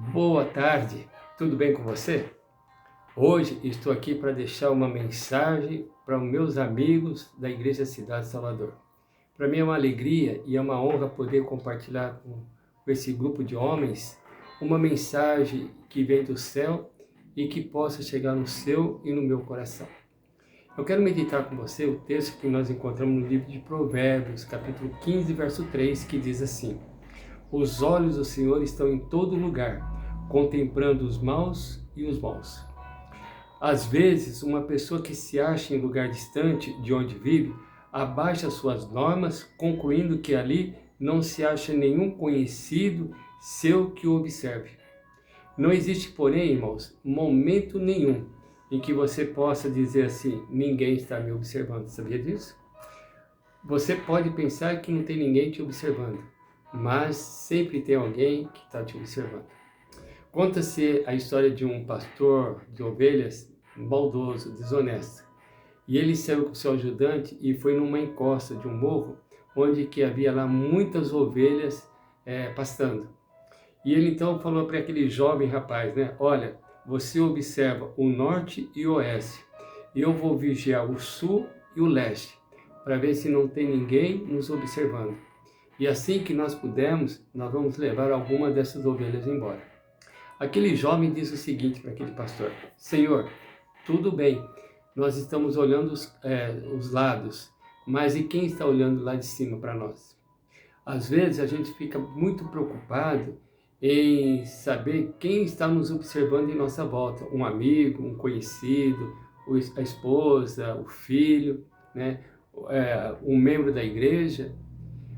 Boa tarde, tudo bem com você? Hoje estou aqui para deixar uma mensagem para os meus amigos da Igreja Cidade de Salvador. Para mim é uma alegria e é uma honra poder compartilhar com esse grupo de homens uma mensagem que vem do céu e que possa chegar no seu e no meu coração. Eu quero meditar com você o texto que nós encontramos no livro de Provérbios, capítulo 15, verso 3, que diz assim: Os olhos do Senhor estão em todo lugar, contemplando os maus e os bons. Às vezes, uma pessoa que se acha em lugar distante de onde vive, abaixa suas normas, concluindo que ali não se acha nenhum conhecido seu que o observe. Não existe, porém, irmãos, momento nenhum em que você possa dizer assim: ninguém está me observando. Sabia disso? Você pode pensar que não tem ninguém te observando, mas sempre tem alguém que está te observando. Conta-se a história de um pastor de ovelhas maldoso, desonesto. E ele saiu com seu ajudante e foi numa encosta de um morro, onde que havia lá muitas ovelhas pastando. E ele então falou para aquele jovem rapaz, olha, você observa o norte e o oeste, e eu vou vigiar o sul e o leste, para ver se não tem ninguém nos observando. E assim que nós pudermos, nós vamos levar alguma dessas ovelhas embora. Aquele jovem diz o seguinte para aquele pastor: Senhor, tudo bem, nós estamos olhando os lados, mas e quem está olhando lá de cima para nós? Às vezes a gente fica muito preocupado em saber quem está nos observando em nossa volta, um amigo, um conhecido, a esposa, o filho, um membro da igreja.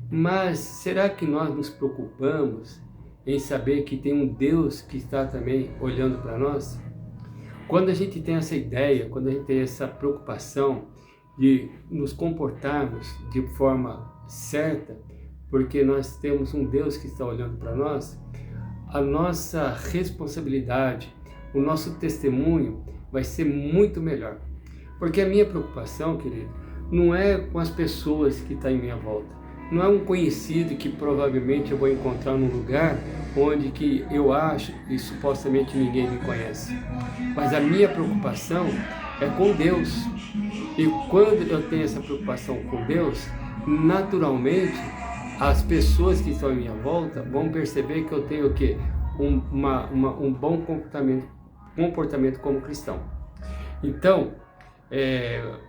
Mas será que nós nos preocupamos em saber que tem um Deus que está também olhando para nós? Quando a gente tem essa ideia, quando a gente tem essa preocupação de nos comportarmos de forma certa, porque nós temos um Deus que está olhando para nós, a nossa responsabilidade, o nosso testemunho vai ser muito melhor. Porque a minha preocupação, querido, não é com as pessoas que estão em minha volta. Não é um conhecido que provavelmente eu vou encontrar num lugar onde que eu acho e supostamente ninguém me conhece. Mas a minha preocupação é com Deus. E quando eu tenho essa preocupação com Deus, naturalmente as pessoas que estão em minha volta vão perceber que eu tenho o quê? Um bom comportamento como cristão. Então,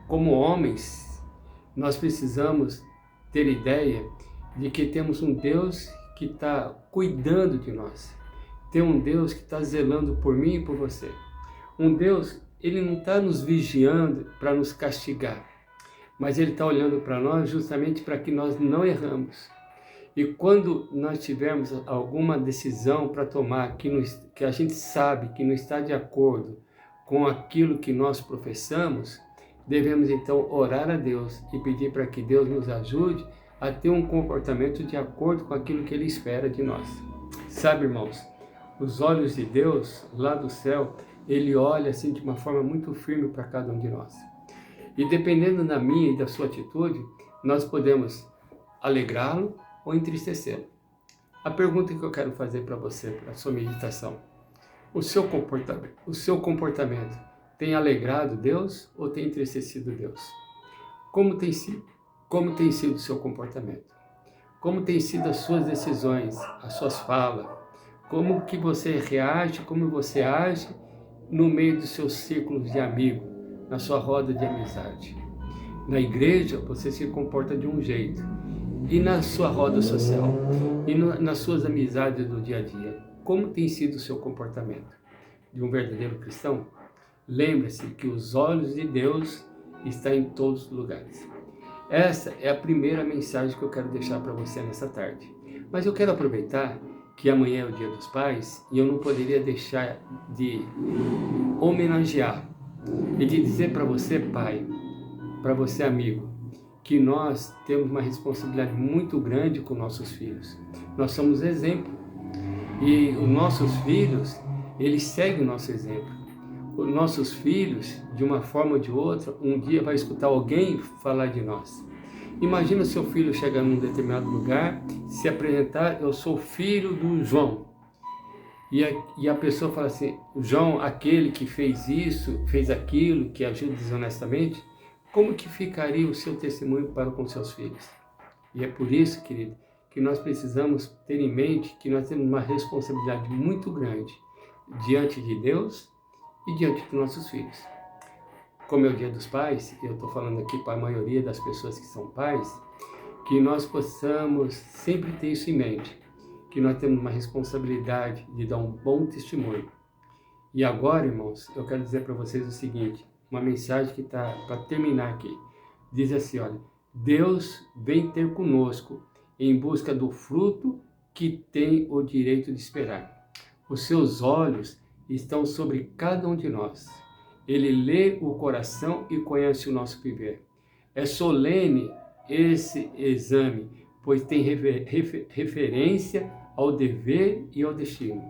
como homens, nós precisamos ter ideia de que temos um Deus que está cuidando de nós. Tem um Deus que está zelando por mim e por você. Um Deus, ele não está nos vigiando para nos castigar, mas ele está olhando para nós justamente para que nós não erramos. E quando nós tivermos alguma decisão para tomar que a gente sabe que não está de acordo com aquilo que nós professamos, devemos então orar a Deus e pedir para que Deus nos ajude a ter um comportamento de acordo com aquilo que Ele espera de nós. Sabe, irmãos, os olhos de Deus lá do céu, Ele olha assim de uma forma muito firme para cada um de nós. E dependendo da minha e da sua atitude, nós podemos alegrá-lo ou entristecê-lo. A pergunta que eu quero fazer para você, para a sua meditação: o seu comportamento tem alegrado Deus ou tem entristecido Deus? Como tem sido? Como tem sido o seu comportamento? Como tem sido as suas decisões, as suas falas? Como que você reage, como você age no meio dos seus círculos de amigos, na sua roda de amizade? Na igreja você se comporta de um jeito, e na sua roda social, e nas suas amizades do dia a dia, como tem sido o seu comportamento de um verdadeiro cristão? Lembre-se que os olhos de Deus estão em todos os lugares. Essa é a primeira mensagem que eu quero deixar para você nessa tarde. Mas eu quero aproveitar que amanhã é o Dia dos Pais e eu não poderia deixar de homenagear e de dizer para você, pai, para você, amigo, que nós temos uma responsabilidade muito grande com nossos filhos. Nós somos exemplo. E os nossos filhos, eles seguem o nosso exemplo. Os nossos filhos, de uma forma ou de outra, um dia vai escutar alguém falar de nós. Imagina o seu filho chegar num determinado lugar, se apresentar: eu sou filho do João. E a pessoa fala assim, João, aquele que fez isso, fez aquilo, que agiu desonestamente, como que ficaria o seu testemunho para com seus filhos? E é por isso, querido, que nós precisamos ter em mente que nós temos uma responsabilidade muito grande diante de Deus e diante dos nossos filhos. Como é o Dia dos Pais, eu estou falando aqui para a maioria das pessoas que são pais, que nós possamos sempre ter isso em mente, que nós temos uma responsabilidade de dar um bom testemunho. E agora, irmãos, eu quero dizer para vocês o seguinte, uma mensagem que está para terminar aqui. Diz assim, olha, Deus vem ter conosco em busca do fruto que tem o direito de esperar. Os seus olhos estão sobre cada um de nós. Ele lê o coração e conhece o nosso viver. É solene esse exame, pois tem referência ao dever e ao destino.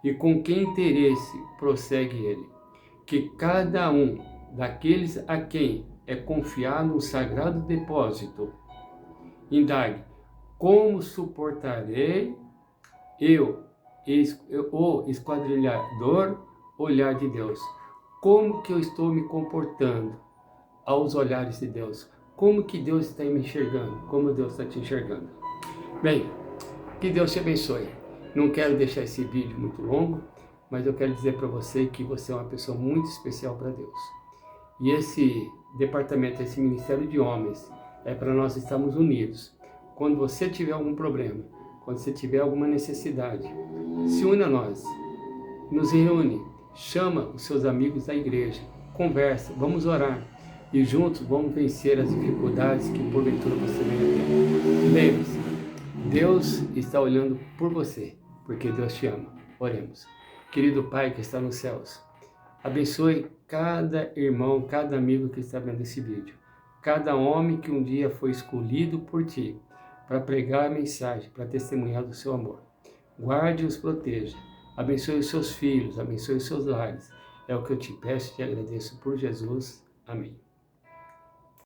E com que interesse prossegue ele? Que cada um daqueles a quem é confiado um sagrado depósito, indague, como suportarei o esquadrilhador olhar de Deus? Como que eu estou me comportando aos olhares de Deus? Como que Deus está me enxergando? Como Deus está te enxergando? Bem, que Deus te abençoe. Não quero deixar esse vídeo muito longo, mas eu quero dizer para você que você é uma pessoa muito especial para Deus. E esse departamento, esse Ministério de Homens, é para nós estarmos unidos. Quando você tiver algum problema, quando você tiver alguma necessidade, se une a nós, nos reúne, chama os seus amigos da igreja, conversa, vamos orar e juntos vamos vencer as dificuldades que porventura você venha ter. Lembre-se, Deus está olhando por você, porque Deus te ama. Oremos. Querido Pai que está nos céus, abençoe cada irmão, cada amigo que está vendo esse vídeo, cada homem que um dia foi escolhido por Ti para pregar a mensagem, para testemunhar do Seu amor. Guarde e os proteja. Abençoe os seus filhos, abençoe os seus lares. É o que eu te peço e te agradeço por Jesus. Amém.